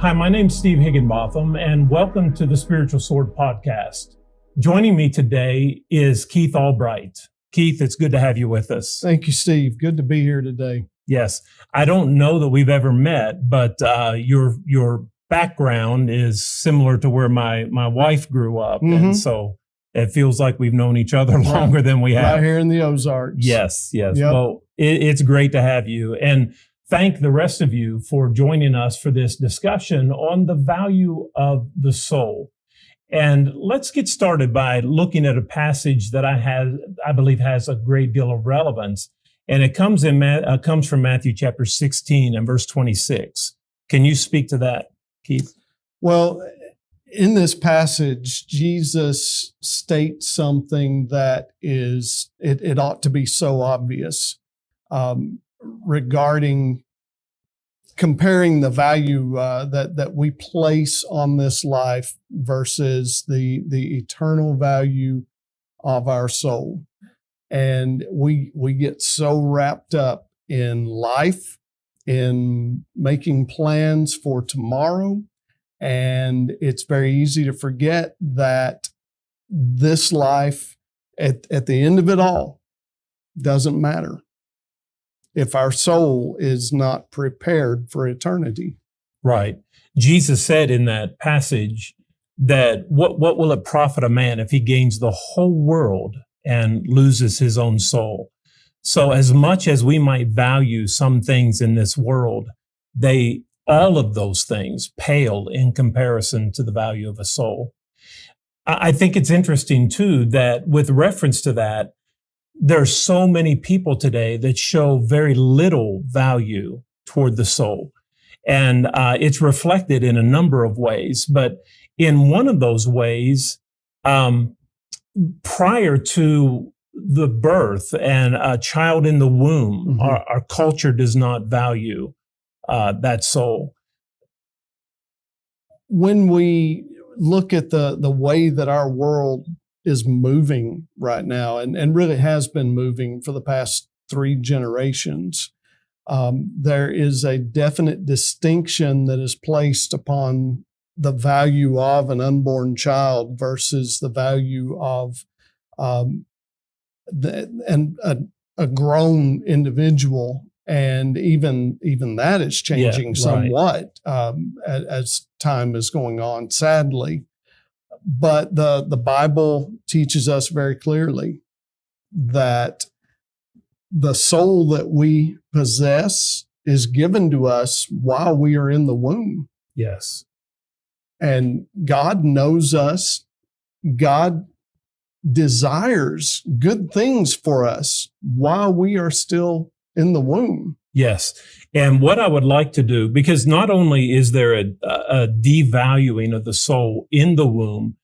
Hi, my name's Steve Higginbotham, and welcome to the Spiritual Sword Podcast. Joining me today is Keith Olbricht. Keith, it's good to have you with us. Thank you, Steve. Good to be here today. Yes, I don't know that we've ever met, but your background is similar to where my wife grew up, and so it feels like we've known each other longer than we have. Right here in the Ozarks. Yes. Yep. Well, it's great to have you, and thank the rest of you for joining us for this discussion on the value of the soul. And let's get started by looking at a passage that I believe has a great deal of relevance. And it comes from Matthew chapter 16 and verse 26. Can you speak to that, Keith? Well, in this passage, Jesus states something that it ought to be so obvious regarding comparing the value that we place on this life versus the eternal value of our soul. And we get so wrapped up in life, in making plans for tomorrow, and it's very easy to forget that this life, at the end of it all, doesn't matter if our soul is not prepared for eternity. Right. Jesus said in that passage that what will it profit a man if he gains the whole world and loses his own soul? So as much as we might value some things in this world, all of those things pale in comparison to the value of a soul. I think it's interesting too that with reference to that, there's so many people today that show very little value toward the soul. And it's reflected in a number of ways. But in one of those ways, prior to the birth and a child in the womb, our culture does not value that soul. When we look at the way that our world is moving right now, and really has been moving for the past 3 generations, there is a definite distinction that is placed upon the value of an unborn child versus the value of a grown individual. And even that is changing somewhat as time is going on, sadly. But the Bible teaches us very clearly that the soul that we possess is given to us while we are in the womb. Yes. And God knows us. God desires good things for us while we are still in the womb. Yes. And what I would like to do, because not only is there a devaluing of the soul in the womb,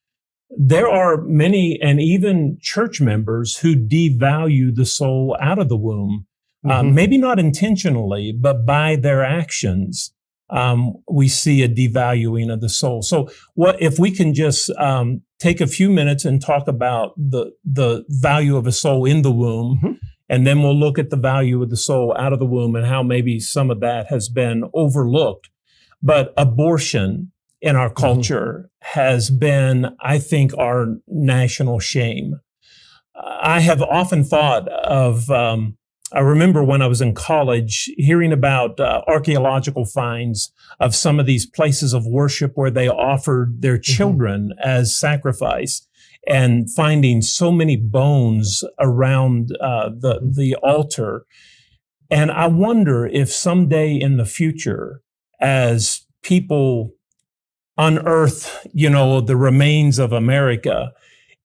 there are many and even church members who devalue the soul out of the womb, maybe not intentionally, but by their actions. We see a devaluing of the soul. So what if we can just take a few minutes and talk about the value of a soul in the womb, and then we'll look at the value of the soul out of the womb and how maybe some of that has been overlooked. But abortion in our culture has been, I think, our national shame. I have often thought of, I remember when I was in college hearing about archaeological finds of some of these places of worship where they offered their children as sacrifice, and finding so many bones around the altar. And I wonder if someday in the future, as people unearth, the remains of America,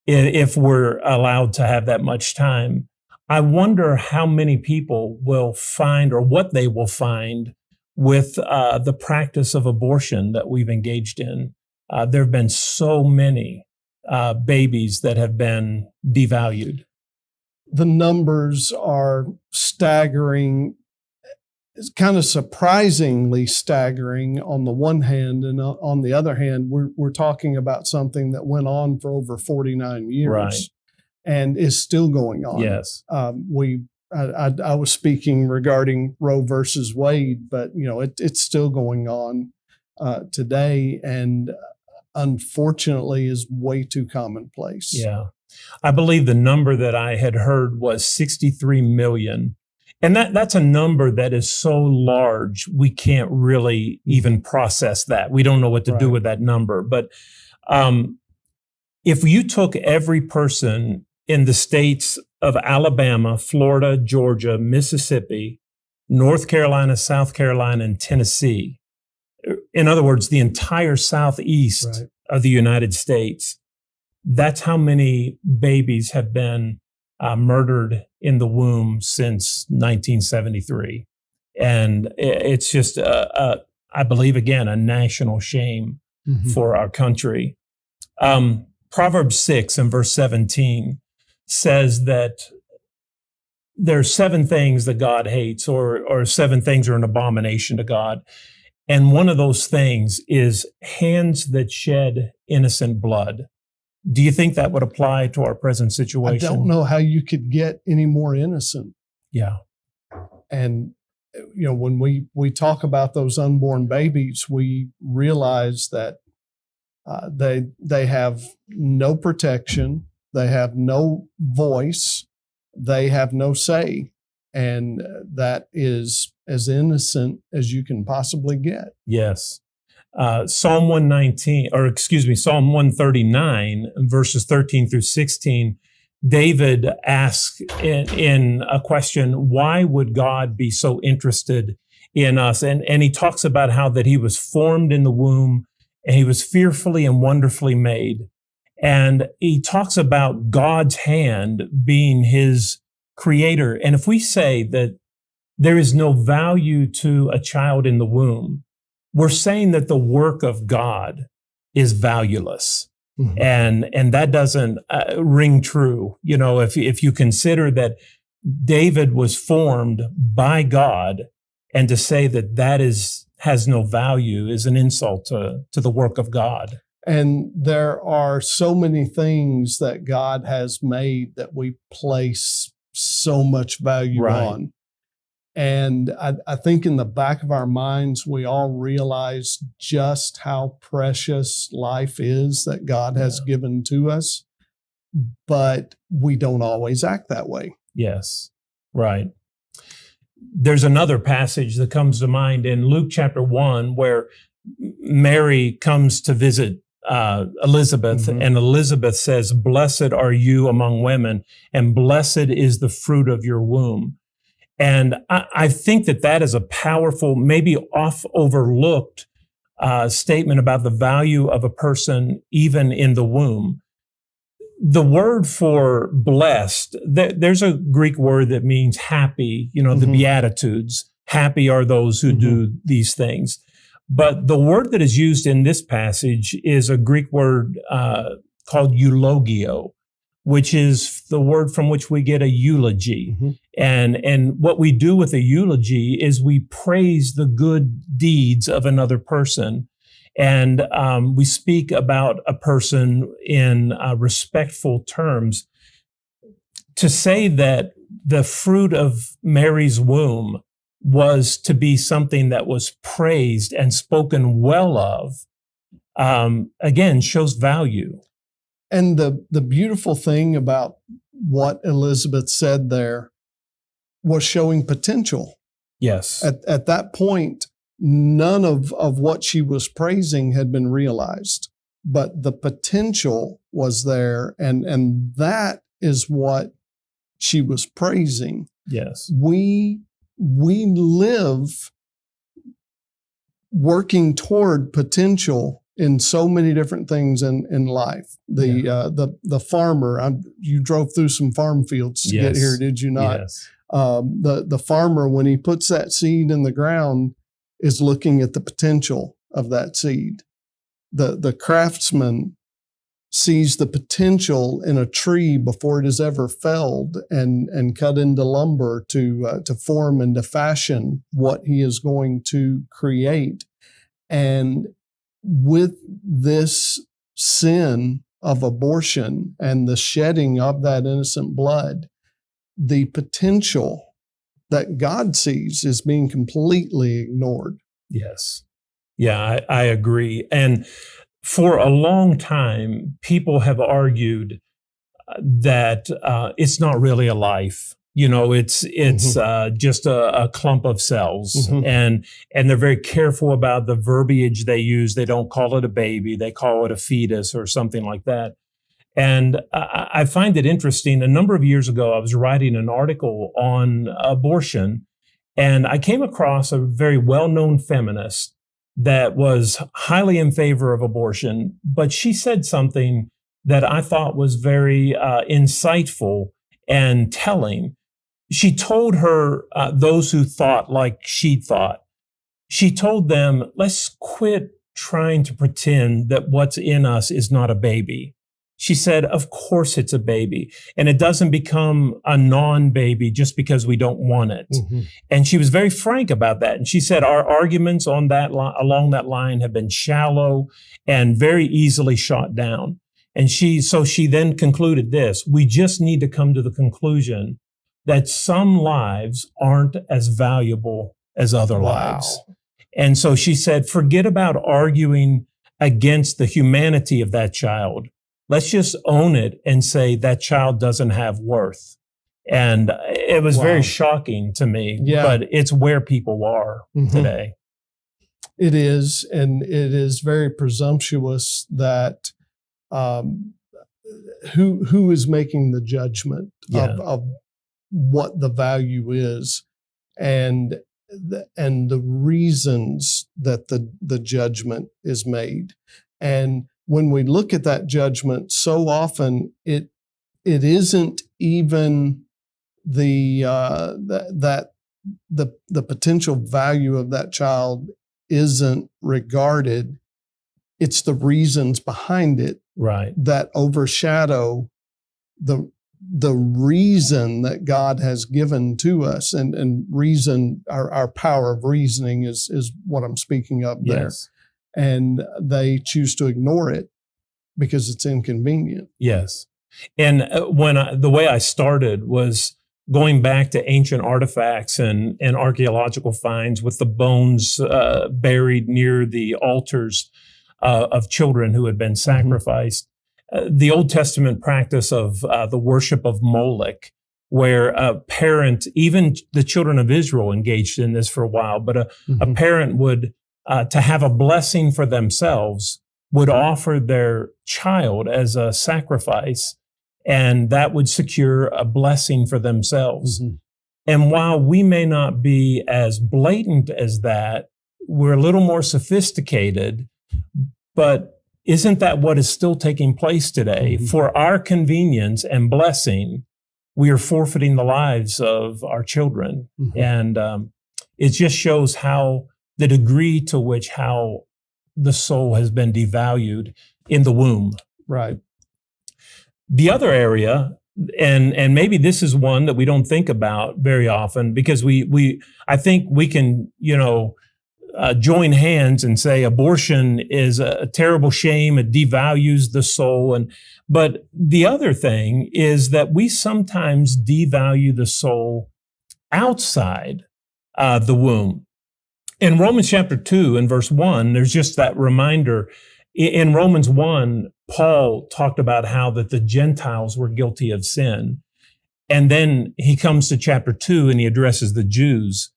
if we're allowed to have that much time, I wonder how many people will find, or what they will find, with the practice of abortion that we've engaged in. There have been so many babies that have been devalued. The numbers are staggering. It's kind of surprisingly staggering on the one hand, and on the other hand, we're talking about something that went on for over 49 years, and is still going on. Yes, I was speaking regarding Roe versus Wade, but it's still going on. today, and unfortunately is way too commonplace. Yeah. I believe the number that I had heard was 63 million. And that's a number that is so large, we can't really even process that. We don't know what to do with that number. But if you took every person in the states of Alabama, Florida, Georgia, Mississippi, North Carolina, South Carolina, and Tennessee, in other words, the entire southeast of the United States, that's how many babies have been murdered in the womb since 1973. And it's just, I believe, again, a national shame for our country. Proverbs 6 and verse 17 says that there's 7 things that God hates, or 7 things are an abomination to God. And one of those things is hands that shed innocent blood. Do you think that would apply to our present situation? I don't know how you could get any more innocent. Yeah. And, when we talk about those unborn babies, we realize that they have no protection, they have no voice, they have no say, and that is as innocent as you can possibly get. Yes. Psalm 139, verses 13 through 16, David asks in a question, why would God be so interested in us? And he talks about how that he was formed in the womb and he was fearfully and wonderfully made. And he talks about God's hand being his creator. And if we say that there is no value to a child in the womb, we're saying that the work of God is valueless. And that doesn't ring true. If you consider that David was formed by God, and to say that has no value is an insult to the work of God. And there are so many things that God has made that we place so much value on. And I think in the back of our minds, we all realize just how precious life is that God has given to us, but we don't always act that way. Yes, right. There's another passage that comes to mind in Luke chapter 1 where Mary comes to visit Elizabeth, and Elizabeth says, "Blessed are you among women, and blessed is the fruit of your womb." And I think that is a powerful, maybe overlooked statement about the value of a person even in the womb. The word for blessed, there's a Greek word that means happy, the Beatitudes. Happy are those who do these things. But the word that is used in this passage is a Greek word called eulogio, which is the word from which we get a eulogy. And what we do with a eulogy is we praise the good deeds of another person. And we speak about a person in respectful terms. To say that the fruit of Mary's womb was to be something that was praised and spoken well of, again, shows value. And the beautiful thing about what Elizabeth said there was showing potential. Yes. At that point, none of what she was praising had been realized, but the potential was there, and that is what she was praising. Yes. We live working toward potential in so many different things in life. The farmer, you drove through some farm fields to get here, did you not? Yes. The farmer, when he puts that seed in the ground, is looking at the potential of that seed. The craftsman sees the potential in a tree before it is ever felled and cut into lumber to form and to fashion what he is going to create. And with this sin of abortion and the shedding of that innocent blood, the potential that God sees is being completely ignored. Yes. Yeah, I agree. And for a long time, people have argued that it's not really a life. It's just a clump of cells, and they're very careful about the verbiage they use. They don't call it a baby; they call it a fetus or something like that. And I find it interesting. A number of years ago, I was writing an article on abortion, and I came across a very well-known feminist that was highly in favor of abortion, but she said something that I thought was very insightful and telling. She told those who thought like she thought, she told them, let's quit trying to pretend that what's in us is not a baby. She said, of course it's a baby, and it doesn't become a non-baby just because we don't want it. And she was very frank about that. And she said, our arguments on that along that line have been shallow and very easily shot down. And so she then concluded this: we just need to come to the conclusion that some lives aren't as valuable as other lives. And so she said, forget about arguing against the humanity of that child. Let's just own it and say that child doesn't have worth. And it was very shocking to me, but it's where people are today. It is, and it is very presumptuous that who is making the judgment of what the value is, and the reasons that the judgment is made. And when we look at that judgment, so often it isn't even the potential value of that child isn't regarded. It's the reasons behind it that overshadow the reason that God has given to us, and reason, our power of reasoning is what I'm speaking of there. Yes. And they choose to ignore it because it's inconvenient. Yes. And the way I started was going back to ancient artifacts and archaeological finds with the bones buried near the altars of children who had been sacrificed. The Old Testament practice of the worship of Moloch, where a parent, even the children of Israel engaged in this for a while, but a parent would, to have a blessing for themselves, would offer their child as a sacrifice, and that would secure a blessing for themselves. And while we may not be as blatant as that, we're a little more sophisticated, but isn't that what is still taking place today? For our convenience and blessing, we are forfeiting the lives of our children. And it just shows how the degree to which how the soul has been devalued in the womb. Right. The other area, and maybe this is one that we don't think about very often, because I think we can, join hands and say abortion is a terrible shame. It devalues the soul. But the other thing is that we sometimes devalue the soul outside the womb. In Romans chapter 2 and verse 1, there's just that reminder. In Romans 1, Paul talked about how that the Gentiles were guilty of sin. And then he comes to chapter 2 and he addresses the Jews,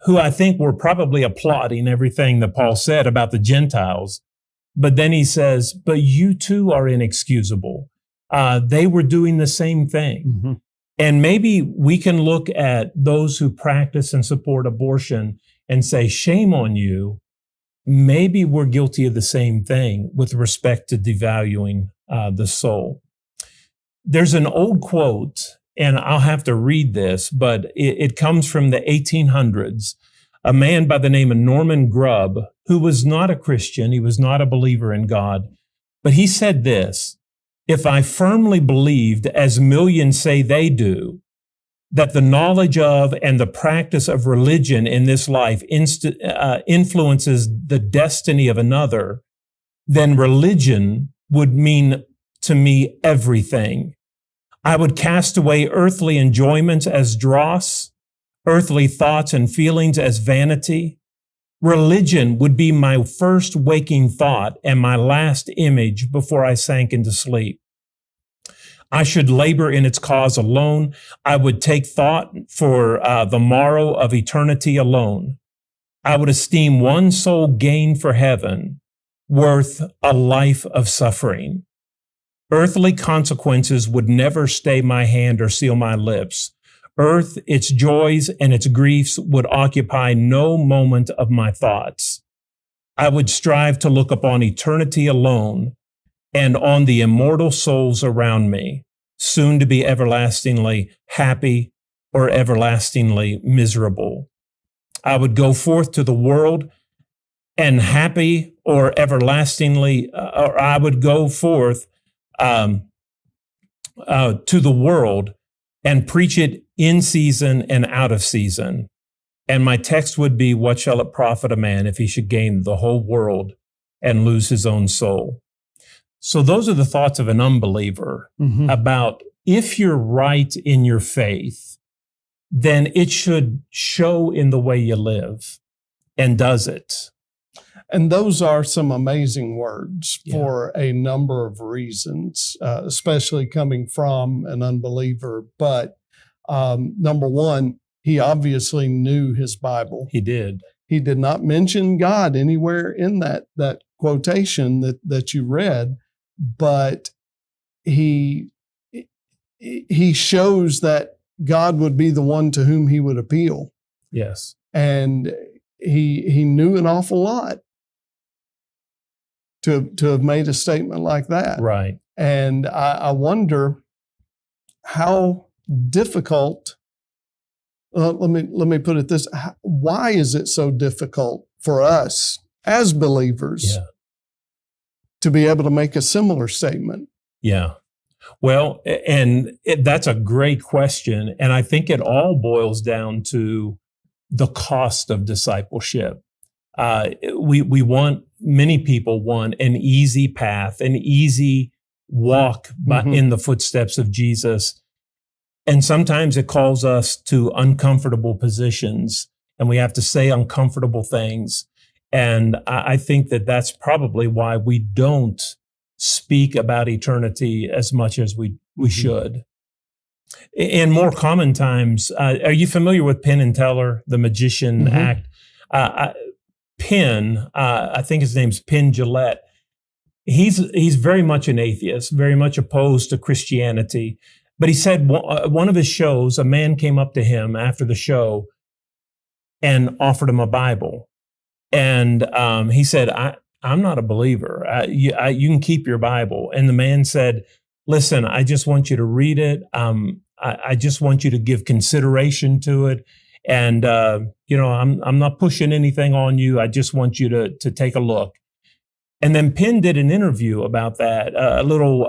who I think were probably applauding everything that Paul said about the Gentiles. But then he says, but you too are inexcusable. They were doing the same thing. And maybe we can look at those who practice and support abortion and say, shame on you. Maybe we're guilty of the same thing with respect to devaluing the soul. There's an old quote, and I'll have to read this, but it comes from the 1800s. A man by the name of Norman Grubb, who was not a Christian, he was not a believer in God, but he said this: if I firmly believed, as millions say they do, that the knowledge of and the practice of religion in this life influences the dross of another, then religion would mean to me everything. I would cast away earthly enjoyments as dross, earthly thoughts and feelings as vanity. Religion would be my first waking thought and my last image before I sank into sleep. I should labor in its cause alone. I would take thought for the morrow of eternity alone. I would esteem one soul gained for heaven worth a life of suffering. Earthly consequences would never stay my hand or seal my lips. Earth, its joys and its griefs would occupy no moment of my thoughts. I would strive to look upon eternity alone and on the immortal souls around me, soon to be everlastingly happy or everlastingly miserable. I would go forth to the world and happy or everlastingly, or I would go forth to the world and preach it in season and out of season. And my text would be, what shall it profit a man if he should gain the whole world and lose his own soul? So those are the thoughts of an unbeliever about, if you're right in your faith, then it should show in the way you live. And does it? And those are some amazing words for a number of reasons, especially coming from an unbeliever. But number one, he obviously knew his Bible. He did. He did not mention God anywhere in that quotation that you read, but he shows that God would be the one to whom he would appeal. Yes. And he knew an awful lot to have made a statement like that. Right. And I wonder how difficult, let me put it this, why is it so difficult for us as believers to be able to make a similar statement? Yeah. Well, and that's a great question. And I think it all boils down to the cost of discipleship. Many people want an easy path, an easy walk in the footsteps of Jesus. And sometimes it calls us to uncomfortable positions, and we have to say uncomfortable things. And I think that that's probably why we don't speak about eternity as much as we should. In more common times, are you familiar with Penn and Teller, the Magician Act? Penn, I think his name's Penn Jillette. He's very much an atheist, very much opposed to Christianity. But he said one of his shows, a man came up to him after the show and offered him a Bible. And he said, I'm not a believer. You can keep your Bible. And the man said, listen, I just want you to read it. I just want you to give consideration to it. And, I'm not pushing anything on you. I just want you to take a look. And then Penn did an interview about that, a little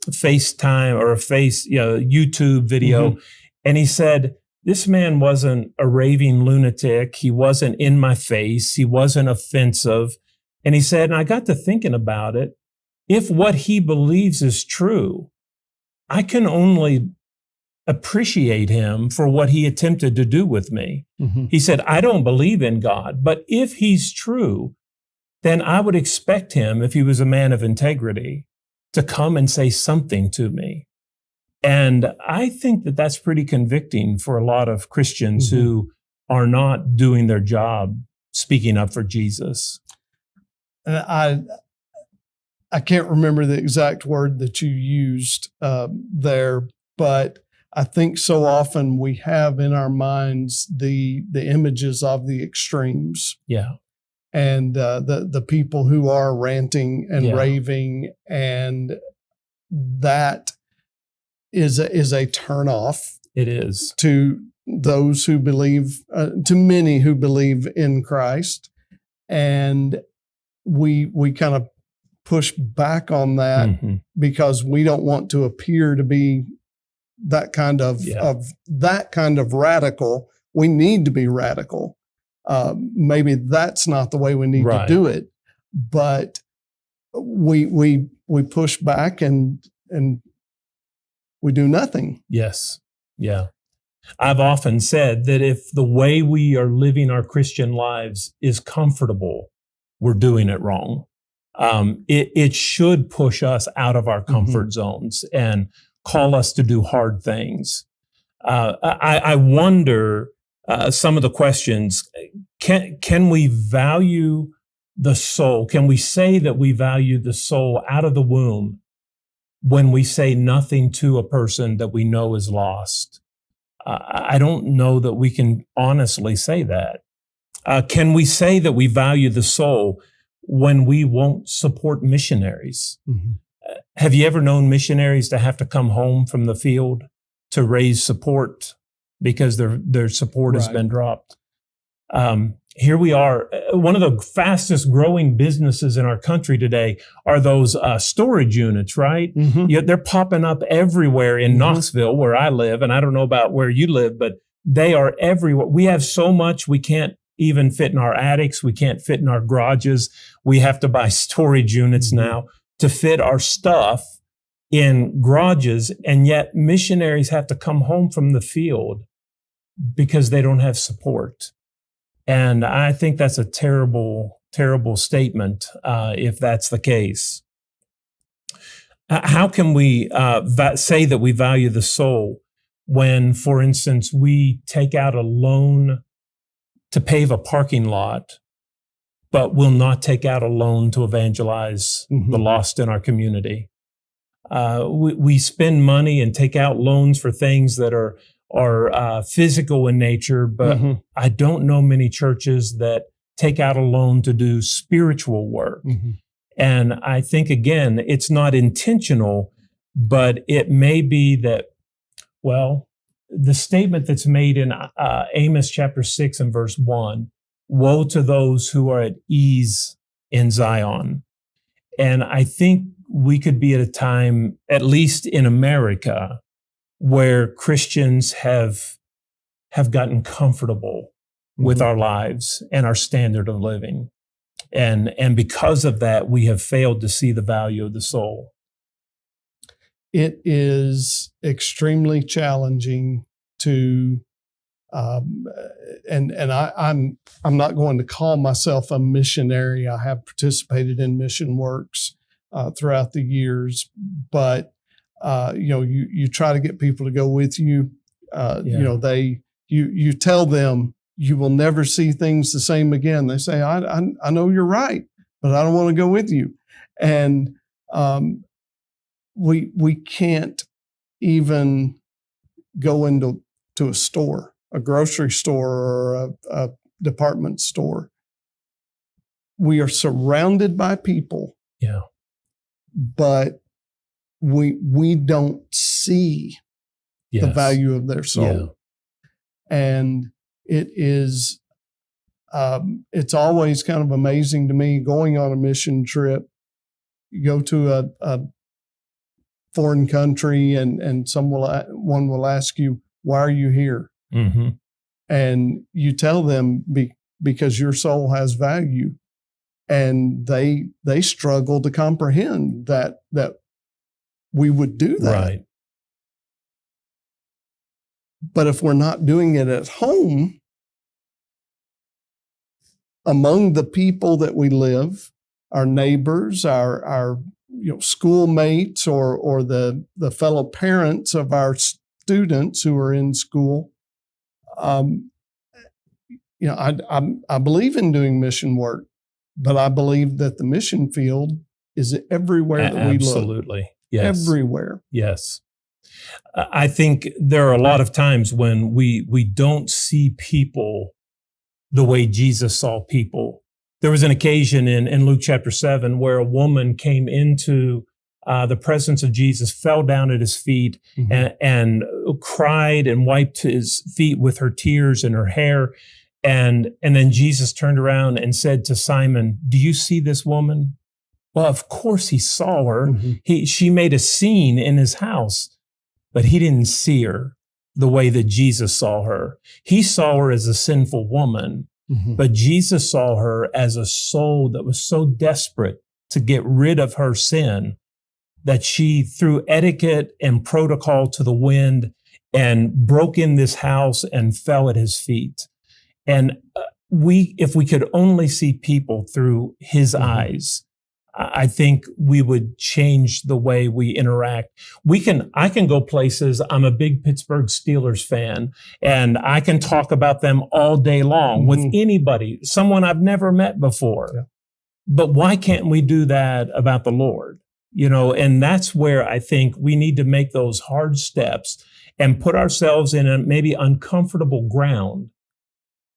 FaceTime or YouTube video. And he said, this man wasn't a raving lunatic. He wasn't in my face. He wasn't offensive. And he said, and I got to thinking about it. If what he believes is true, I can only appreciate him for what he attempted to do with me. He said, I don't believe in God, but if he's true, then I would expect him, if he was a man of integrity, to come and say something to me. And I think that that's pretty convicting for a lot of Christians who are not doing their job speaking up for Jesus. I can't remember the exact word that you used there, but I think so often we have in our minds the images of the extremes. Yeah. And the people who are ranting and raving, and that is a turnoff. It is to those who believe, to many who believe in Christ, and we kind of push back on that because we don't want to appear to be that kind of radical. We need to be radical. Maybe that's not the way we need to do it, but we push back and we do nothing. Yes. Yeah. I've often said that if the way we are living our Christian lives is comfortable, we're doing it wrong. It should push us out of our comfort zones and call us to do hard things. I wonder some of the questions. Can we value the soul? Can we say that we value the soul out of the womb when we say nothing to a person that we know is lost? I don't know that we can honestly say that. Can we say that we value the soul when we won't support missionaries? Have you ever known missionaries to have to come home from the field to raise support because their support has been dropped? Here we are. One of the fastest growing businesses in our country today are those storage units, right? They're popping up everywhere in Knoxville, where I live. And I don't know about where you live, but they are everywhere. We have so much we can't even fit in our attics. We can't fit in our garages. We have to buy storage units now to fit our stuff in garages. And yet missionaries have to come home from the field because they don't have support. And I think that's a terrible, terrible statement if that's the case. How can we say that we value the soul when, for instance, we take out a loan to pave a parking lot, but will not take out a loan to evangelize the lost in our community? We spend money and take out loans for things that are physical in nature, but I don't know many churches that take out a loan to do spiritual work. And I think, again, it's not intentional, but it may be that, well, the statement that's made in Amos chapter 6 and verse 1, woe to those who are at ease in Zion. And I think we could be at a time, at least in America, where Christians have gotten comfortable with our lives and our standard of living. And because of that, we have failed to see the value of the soul. It is extremely challenging to, I'm not going to call myself a missionary. I have participated in mission works throughout the years, but you try to get people to go with you. You tell them you will never see things the same again. They say, I know you're right, but I don't want to go with you. And we can't even go into a store, a grocery store or a department store. We are surrounded by people, but we don't see the value of their soul. And it is, it's always kind of amazing to me going on a mission trip. You go to a foreign country and one will ask you, why are you here? And you tell them because your soul has value. And they struggle to comprehend that we would do that. Right. But if we're not doing it at home, among the people that we live, our neighbors, our schoolmates, or the fellow parents of our students who are in school, I believe in doing mission work, but I believe that the mission field is everywhere that we look. Absolutely. Yes. Everywhere. Yes. I think there are a lot of times when we don't see people the way Jesus saw people. There was an occasion in Luke chapter 7 where a woman came into the presence of Jesus, fell down at his feet and cried and wiped his feet with her tears and her hair. And then Jesus turned around and said to Simon, "Do you see this woman?" Well, of course he saw her. She made a scene in his house, but he didn't see her the way that Jesus saw her. He saw her as a sinful woman, but Jesus saw her as a soul that was so desperate to get rid of her sin that she threw etiquette and protocol to the wind and broke in this house and fell at his feet. And if we could only see people through his eyes, I think we would change the way we interact. I can go places. I'm a big Pittsburgh Steelers fan, and I can talk about them all day long with anybody, someone I've never met before. Yeah. But why can't we do that about the Lord? And that's where I think we need to make those hard steps and put ourselves in a maybe uncomfortable ground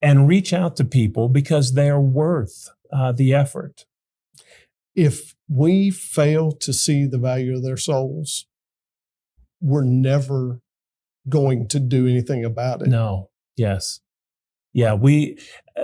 and reach out to people because they are worth the effort. If we fail to see the value of their souls, we're never going to do anything about it. No. Yes. Yeah.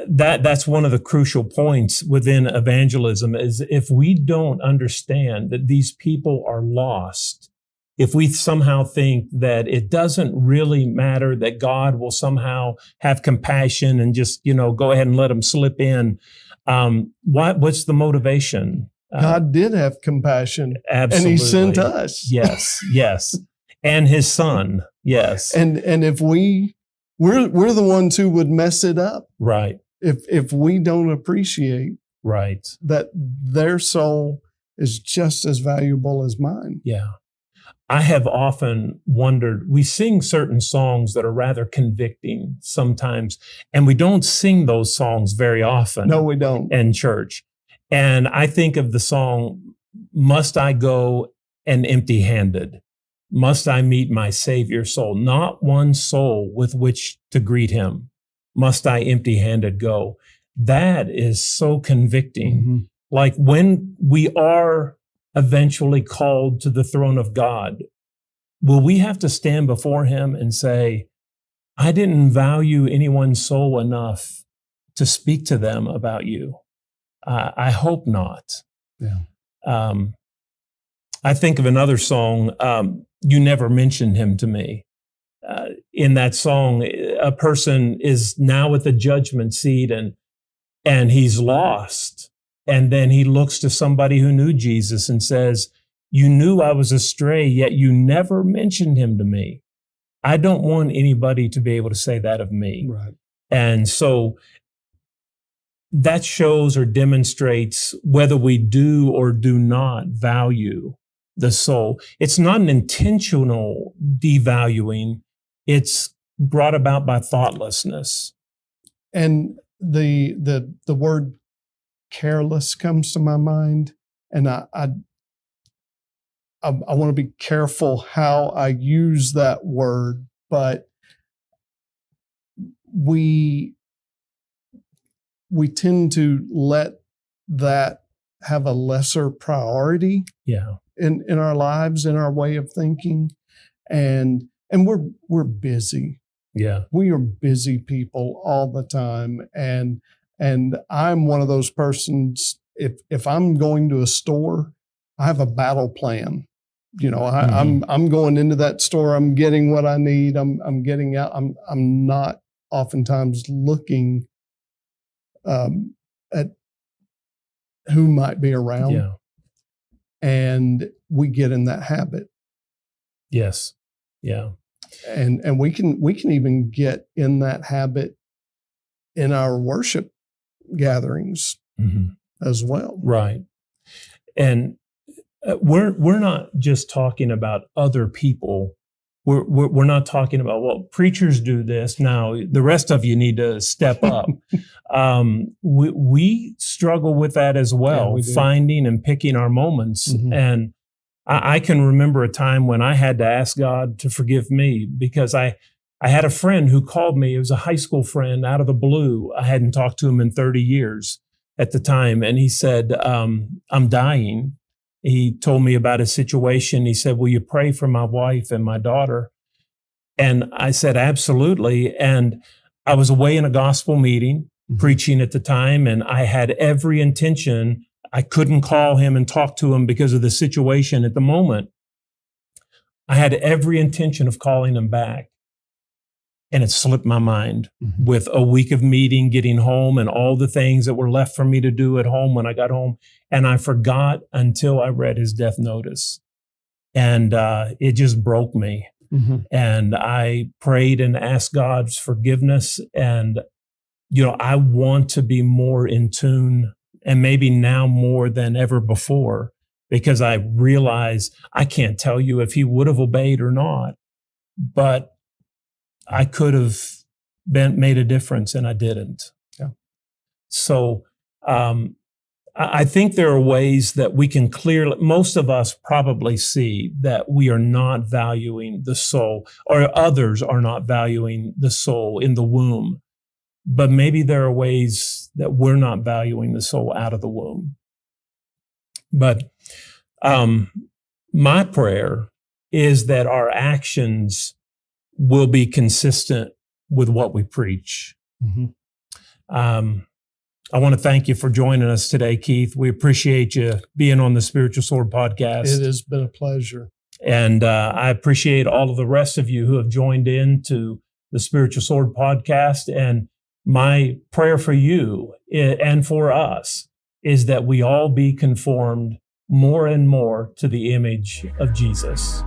That's one of the crucial points within evangelism is if we don't understand that these people are lost, if we somehow think that it doesn't really matter, that God will somehow have compassion and just, go ahead and let them slip in, what's the motivation? God did have compassion. Absolutely. And he sent us. Yes. And his son. Yes. And if we're the ones who would mess it up. Right. If we don't appreciate right that their soul is just as valuable as mine. Yeah. I have often wondered, we sing certain songs that are rather convicting sometimes, and we don't sing those songs very often. No, we don't. In church. And I think of the song, "Must I Go and Empty-Handed? Must I Meet My Savior's Soul? Not one soul with which to greet him. Must I empty-handed go?" That is so convicting. Like when we are eventually called to the throne of God, will we have to stand before him and say, "I didn't value anyone's soul enough to speak to them about you"? I hope not. Yeah. I think of another song, "You Never Mentioned Him to Me." In that song, a person is now at the judgment seat and he's lost. And then he looks to somebody who knew Jesus and says, "You knew I was astray, yet you never mentioned him to me." I don't want anybody to be able to say that of me. Right. And so that shows or demonstrates whether we do or do not value the soul. It's not an intentional devaluing. It's brought about by thoughtlessness. And the word careless comes to my mind, and I want to be careful how I use that word, but we tend to let that have a lesser priority in our lives, in our way of thinking. And we're busy. Yeah. We are busy people all the time. And I'm one of those persons, if I'm going to a store, I have a battle plan. I'm going into that store, I'm getting what I need, I'm getting out. I'm not oftentimes looking at who might be around. Yeah. And we get in that habit. Yes. Yeah. And we can even get in that habit in our worship gatherings as well. Right. And we're not just talking about other people. We're not talking about, well, preachers do this. Now the rest of you need to step up. We struggle with that as well, finding and picking our moments. And I can remember a time when I had to ask God to forgive me because I had a friend who called me. It was a high school friend out of the blue. I hadn't talked to him in 30 years at the time. And he said, "I'm dying." He told me about his situation. He said, "Will you pray for my wife and my daughter?" And I said, "Absolutely." And I was away in a gospel meeting preaching at the time, and I had every intention. I couldn't call him and talk to him because of the situation at the moment. I had every intention of calling him back. And it slipped my mind with a week of meeting, getting home, and all the things that were left for me to do at home when I got home. And I forgot until I read his death notice. And it just broke me. And I prayed and asked God's forgiveness. And, I want to be more in tune, and maybe now more than ever before, because I realize I can't tell you if he would have obeyed or not, but I could have made a difference, and I didn't. Yeah. So I think there are ways that we can clearly, most of us probably see that we are not valuing the soul, or others are not valuing the soul in the womb. But maybe there are ways that we're not valuing the soul out of the womb. But my prayer is that our actions will be consistent with what we preach. I want to thank you for joining us today, Keith. We appreciate you being on the Spiritual Sword podcast. It has been a pleasure. And I appreciate all of the rest of you who have joined in to the Spiritual Sword podcast. And my prayer for you and for us is that we all be conformed more and more to the image of Jesus.